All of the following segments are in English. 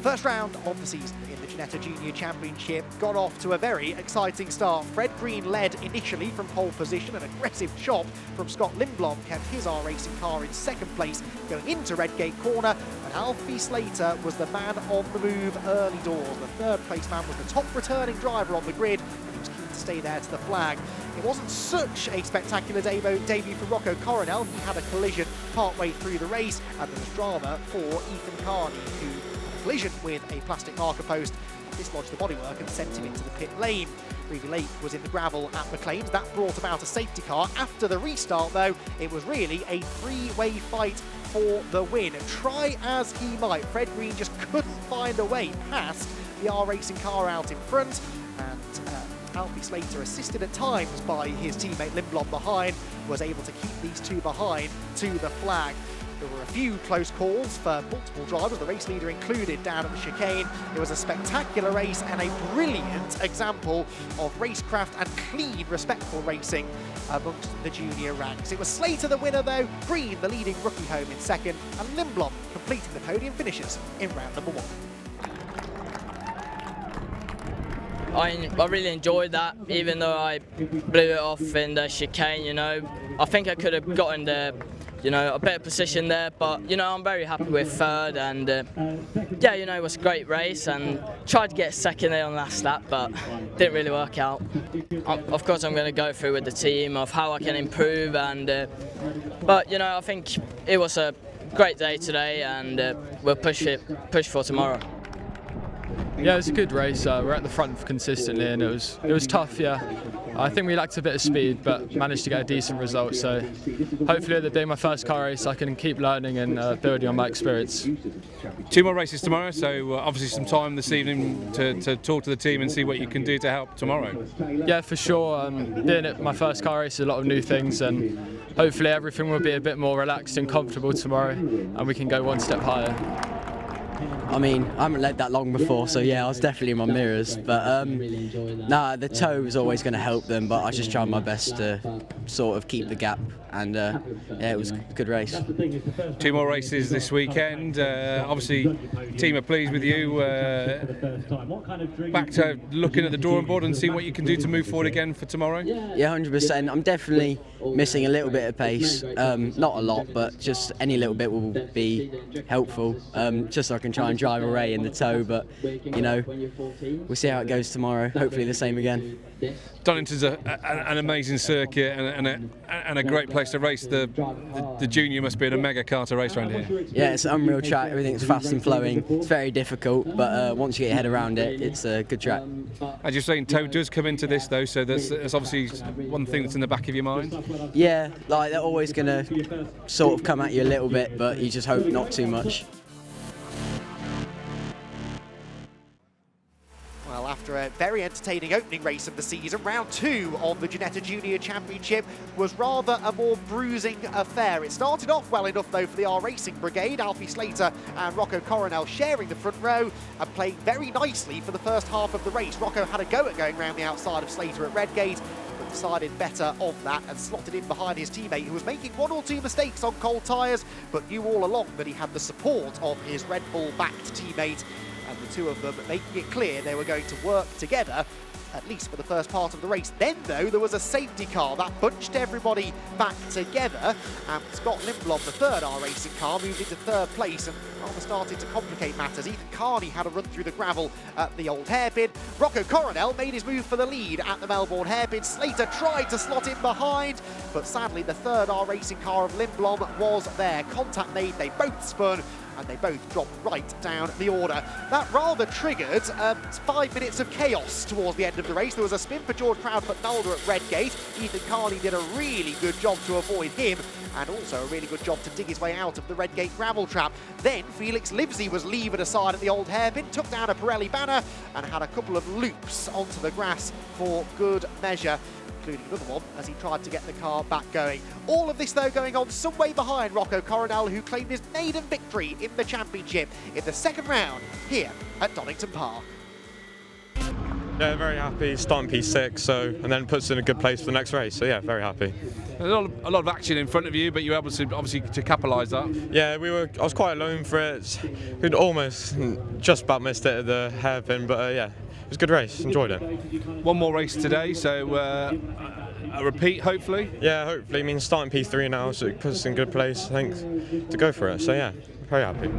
First round of the season in the Ginetta Junior Championship got off to a very exciting start. Fred Green led initially from pole position. An aggressive chop from Scott Lindblom kept his R Racing car in second place going into Redgate Corner, and Alfie Slater was the man on the move early doors. The third place man was the top returning driver on the grid, and he was keen to stay there to the flag. It wasn't such a spectacular debut for Rocco Coronel. He had a collision partway through the race, and there was drama for Ethan Carney, who had a collision with a plastic marker post and dislodged the bodywork and sent him into the pit lane. Reeve Lake was in the gravel at McLean's. That brought about a safety car. After the restart, though, it was really a three-way fight for the win. Try as he might, Fred Green just couldn't find a way past the R Racing car out in front, and Alfie Slater, assisted at times by his teammate Lindblom behind, was able to keep these two behind to the flag. There were a few close calls for multiple drivers, the race leader included, down at the chicane. It was a spectacular race and a brilliant example of racecraft and clean, respectful racing amongst the junior ranks. It was Slater the winner though, Green the leading rookie home in second, and Lindblom completing the podium finishes in round number 1. I really enjoyed that, even though I blew it off in the chicane, you know. I think I could have gotten the, a better position there, but, I'm very happy with third, and yeah, it was a great race, and tried to get second there on the last lap, but didn't really work out. Of course, I'm going to go through with the team of how I can improve, and but, I think it was a great day today, and we'll push for tomorrow. Yeah, it was a good race. We're at the front consistently, and it was tough. Yeah, I think we lacked a bit of speed, but managed to get a decent result. So hopefully, at the day of my first car race, I can keep learning and building on my experience. 2 more races tomorrow, so obviously some time this evening to talk to the team and see what you can do to help tomorrow. Yeah, for sure. Doing it my first car race is a lot of new things, and hopefully everything will be a bit more relaxed and comfortable tomorrow, and we can go one step higher. I mean, I haven't led that long before, so yeah, I was definitely in my mirrors. But the toe is always going to help them, but I just tried my best to sort of keep the gap, and yeah, it was a good race. 2 more races this weekend. Obviously, team are pleased with you. Back to looking at the drawing board and seeing what you can do to move forward again for tomorrow? Yeah, 100%. I'm definitely missing a little bit of pace. Not a lot, but just any little bit will be helpful, just so I can try and drive away in the toe, but we'll see how it goes tomorrow. Hopefully the same again. Donington's an amazing circuit and a great place to race. The junior must be in a mega car to race around here. Yeah, it's an unreal track. Everything's fast and flowing. It's very difficult, but once you get your head around it, it's a good track. As you're saying, toe does come into this though, so that's obviously one thing that's in the back of your mind. Yeah, like they're always going to sort of come at you a little bit, but you just hope not too much. Well, after a very entertaining opening race of the season, round 2 of the Ginetta Junior Championship was rather a more bruising affair. It started off well enough, though, for the R Racing Brigade. Alfie Slater and Rocco Coronel sharing the front row and playing very nicely for the first half of the race. Rocco had a go at going round the outside of Slater at Redgate, but decided better of that and slotted in behind his teammate, who was making 1 or 2 mistakes on cold tyres, but knew all along that he had the support of his Red Bull-backed teammate, and the two of them making it clear they were going to work together, at least for the first part of the race. Then, though, there was a safety car that bunched everybody back together, and Scott Lindblom, the third R Racing car, moved into third place and rather started to complicate matters. Ethan Carney had a run through the gravel at the old hairpin. Rocco Coronel made his move for the lead at the Melbourne hairpin. Slater tried to slot in behind, but sadly the third R Racing car of Lindblom was there. Contact made, they both spun, and they both dropped right down the order. That rather triggered 5 minutes of chaos towards the end of the race. There was a spin for George Proudfoot-Nolder at Redgate. Ethan Carney did a really good job to avoid him, and also a really good job to dig his way out of the Redgate gravel trap. Then Felix Livesey was levered aside at the old hairpin, took down a Pirelli banner, and had a couple of loops onto the grass for good measure, including another one as he tried to get the car back going. All of this, though, going on some way behind Rocco Coronel, who claimed his maiden victory in the championship in the second round here at Donington Park. Yeah, very happy. Starting P6, and then puts in a good place for the next race. So yeah, very happy. A lot of action in front of you, but you were able to obviously to capitalise that. Yeah, I was quite alone for it. We'd almost just about missed it at the hairpin, but yeah, it was a good race. Enjoyed it. One more race today, so a repeat hopefully. Yeah, hopefully. I mean, starting P3 now, so it puts us in a good place, I think, to go for it. So yeah, very happy.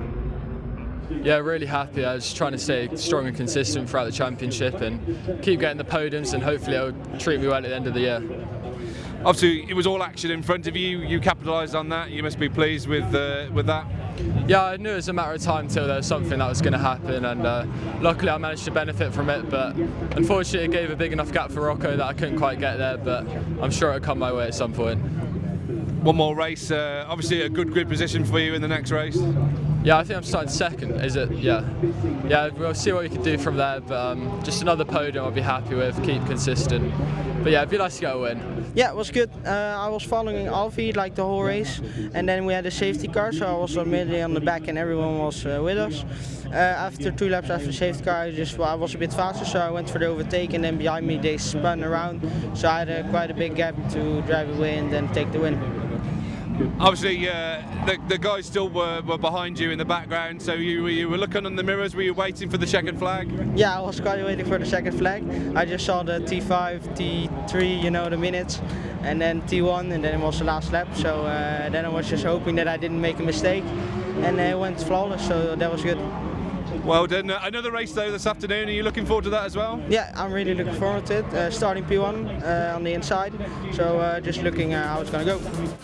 Yeah, really happy. I was trying to stay strong and consistent throughout the championship and keep getting the podiums, and hopefully it'll treat me well at the end of the year. Obviously, it was all action in front of you. You capitalised on that. You must be pleased with that. Yeah, I knew it was a matter of time till there was something that was going to happen, and luckily I managed to benefit from it. But unfortunately, it gave a big enough gap for Rocco that I couldn't quite get there. But I'm sure it'll come my way at some point. One more race. Obviously, a good grid position for you in the next race. Yeah, I think I'm starting second. Is it? Yeah. Yeah, we'll see what we can do from there. But just another podium I'll be happy with. Keep consistent. But yeah, it'd be nice to get a win. Yeah, it was good. I was following Alfie like the whole race, and then we had a safety car, so I was immediately on the back and everyone was with us. After 2 laps after the safety car, I was a bit faster, so I went for the overtake, and then behind me they spun around, so I had quite a big gap to drive away and then take the win. Obviously, the guys still were behind you in the background, so you were looking on the mirrors, were you waiting for the checkered flag? Yeah, I was quite waiting for the checkered flag. I just saw the T5, T3, you know, the minutes, and then T1, and then it was the last lap, so then I was just hoping that I didn't make a mistake, and it went flawless, so that was good. Well done. Another race though this afternoon, are you looking forward to that as well? Yeah, I'm really looking forward to it. Starting P1 on the inside, so just looking how it's going to go.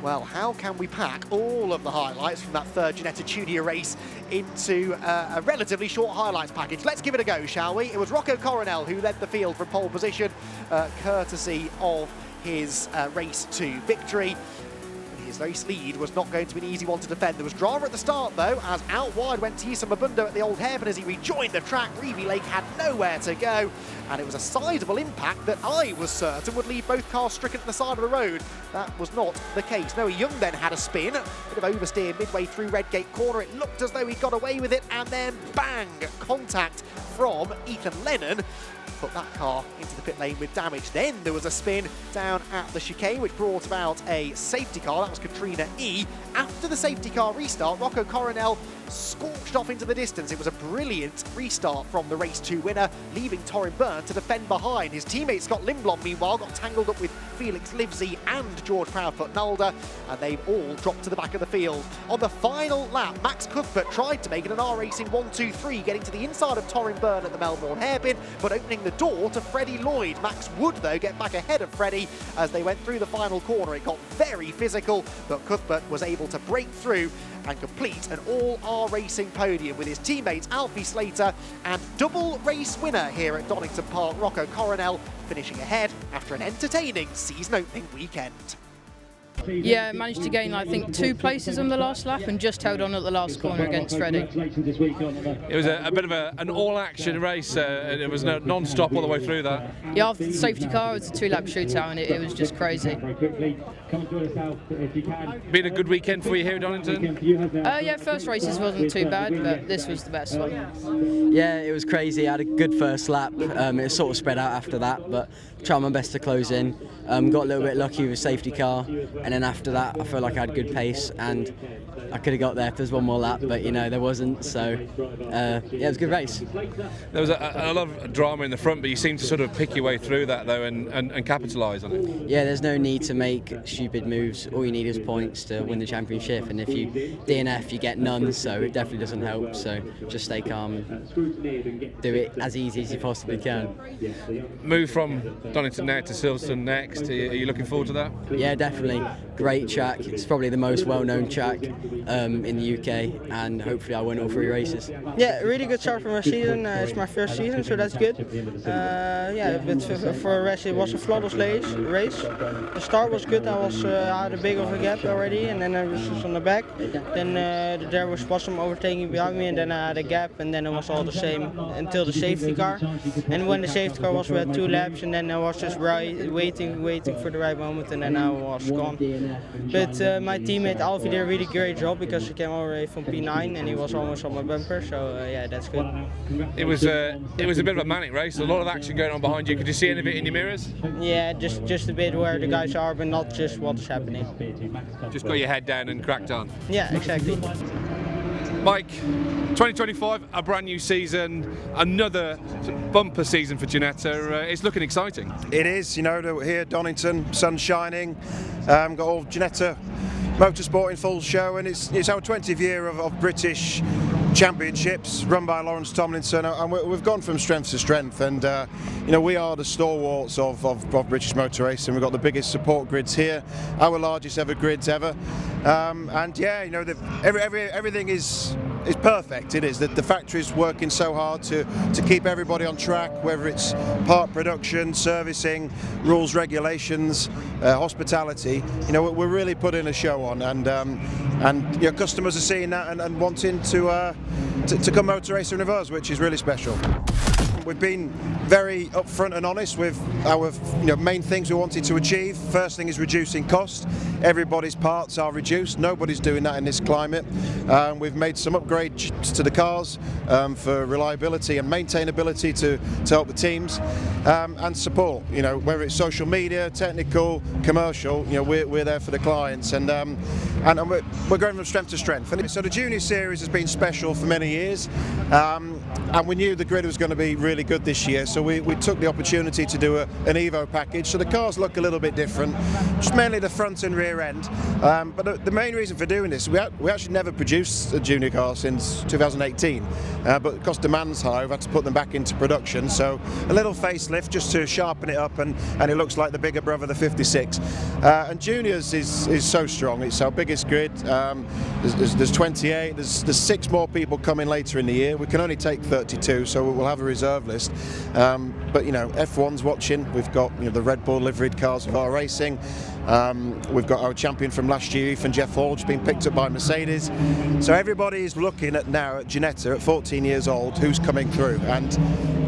Well, how can we pack all of the highlights from that third Ginetta Junior race into a relatively short highlights package? Let's give it a go, shall we? It was Rocco Coronel who led the field from pole position, courtesy of his race to victory. His race lead was not going to be an easy one to defend. There was drama at the start, though, as out wide went Tisa Mabundo at the old hairpin as he rejoined the track. Reevy Lake had nowhere to go, and it was a sizable impact that I was certain would leave both cars stricken at the side of the road. That was not the case. Noah Young then had a spin, a bit of oversteer midway through Redgate Corner. It looked as though he got away with it, and then bang, contact from Ethan Lennon. Put that car into the pit lane with damage. Then there was a spin down at the chicane, which brought about a safety car. That was Katrina E. After the safety car restart, Rocco Coronel scorched off into the distance. It was a brilliant restart from the race 2 winner, leaving Torrin Byrne to defend behind. His teammate Scott Lindblom, meanwhile, got tangled up with Felix Livesey and George Proudfoot Nalder, and they've all dropped to the back of the field. On the final lap, Max Cuthbert tried to make it an R-Racing 1-2-3, getting to the inside of Torrin Byrne at the Melbourne hairpin, but opening the door to Freddie Lloyd. Max would, though, get back ahead of Freddie as they went through the final corner. It got very physical, but Cuthbert was able to break through and complete an all-R-Racing podium with his teammates Alfie, Slater, and double race winner here at Donington Park, Rocco Coronel, finishing ahead after an entertaining season-opening weekend. Yeah, managed to gain, I think, 2 places on the last lap and just held on at the last corner against Freddie. It was a bit of an all-action race, and it was non-stop all the way through that. Yeah, after the safety car, it was a 2-lap shootout, and it was just crazy. Been a good weekend for you here at Donington? Yeah, first races wasn't too bad, but this was the best one. Yeah, it was crazy. I had a good first lap. It sort of spread out after that, but tried my best to close in. Got a little bit lucky with a safety car, and then after that I felt like I had good pace and I could have got there if there's one more lap, but you know there wasn't, so yeah, it was a good race. There was a lot of drama in the front, but you seemed to sort of pick your way through that though and capitalise on it. Yeah, there's no need to make stupid moves. All you need is points to win the championship, and if you DNF you get none, so it definitely doesn't help, so just stay calm and do it as easy as you possibly can. Move from Donington now to Silverstone next. Are you looking forward to that? Yeah, definitely. Great track. It's probably the most well-known track in the UK, and hopefully I win all 3 races. Yeah, really good start for my season. It's my first season, so that's good. Yeah, but for a race it was a flawless race. The start was good. I had a big of a gap already, and then I was just on the back. Then there was some overtaking behind me, and then I had a gap, and then it was all the same until the safety car. And when the safety car was, we had 2 laps, and then I was just waiting for the right moment, and then I was gone. But my teammate Alfie did a really great job because he came all the way from P9 and he was almost on my bumper. So yeah, that's good. It was a bit of a manic race. A lot of action going on behind you. Could you see any of it in your mirrors? Yeah, just a bit where the guys are, but not just what's happening. Just got your head down and cracked on. Yeah, exactly. Mike, 2025, a brand new season, another bumper season for Ginetta. It's looking exciting. It is, you know, we're here at Donington, sun shining, got all Ginetta Motorsport in full show, and it's our 20th year of British Championships run by Lawrence Tomlinson, and we've gone from strength to strength, and you know, we are the stalwarts of British motor racing. We've got the biggest support grids here, our largest ever grids ever, and yeah, you know, everything is perfect. It is. The factory's working so hard to keep everybody on track, whether it's part production, servicing, rules, regulations, hospitality. You know, we're really putting a show on, and your customers are seeing that and wanting to come motor racing with us, which is really special. We've been very upfront and honest with our main things we wanted to achieve. First thing is reducing cost. Everybody's parts are reduced. Nobody's doing that in this climate. We've made some upgrades to the cars for reliability and maintainability to help the teams, and support. You know, whether it's social media, technical, commercial. You know, we're there for the clients, and we're going from strength to strength. And so the Junior Series has been special for many years, and we knew the grid was going to be really good this year, so we took the opportunity to do an Evo package. So the cars look a little bit different, just mainly the front and rear end. But the main reason for doing this, we actually never produced a junior car since 2018, but because demand's high, we've had to put them back into production. So a little facelift just to sharpen it up, and it looks like the bigger brother, the 56. And Juniors is so strong. It's our biggest grid. There's 28. There's 6 more people coming later in the year. We can only take 32, so we'll have a reserve list. But you know, F1's watching. We've got the Red Bull liveried cars of our racing. We've got our champion from last year, Ethan Jeff Hall, just been picked up by Mercedes. So everybody is looking at now at Ginetta at 14 years old, who's coming through, and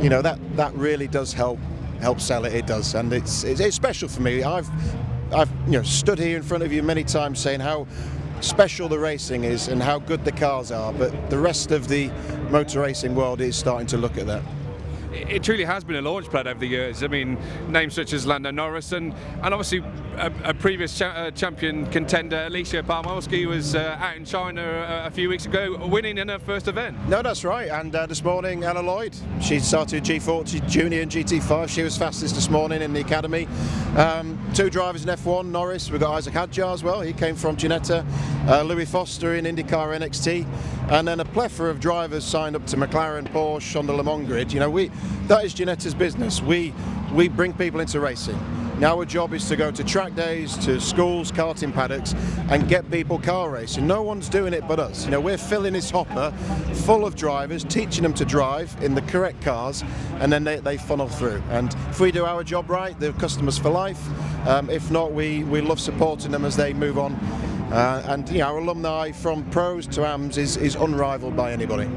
you know that really does help sell it. It does, and it's special for me. I've stood here in front of you many times saying how special the racing is and how good the cars are, but the rest of the motor racing world is starting to look at that. It truly has been a launch pad over the years. I mean, names such as Lando Norris and obviously a previous champion contender, Alicia Palmowski, was out in China a few weeks ago, winning in her first event. No, that's right. And this morning, Ella Lloyd, she started G40 Junior and GT5. She was fastest this morning in the academy. 2 drivers in F1, Norris. We've got Isaac Hadjar as well. He came from Ginetta. Louis Foster in IndyCar NXT. And then a plethora of drivers signed up to McLaren, Porsche on the Le Mans grid. You know, that is Ginetta's business. We bring people into racing. Now our job is to go to track days, to schools, karting paddocks, and get people car racing. No one's doing it but us. You know, we're filling this hopper full of drivers, teaching them to drive in the correct cars, and then they funnel through. And if we do our job right, they're customers for life. If not, we love supporting them as they move on. And our alumni from pros to AMs is unrivaled by anybody.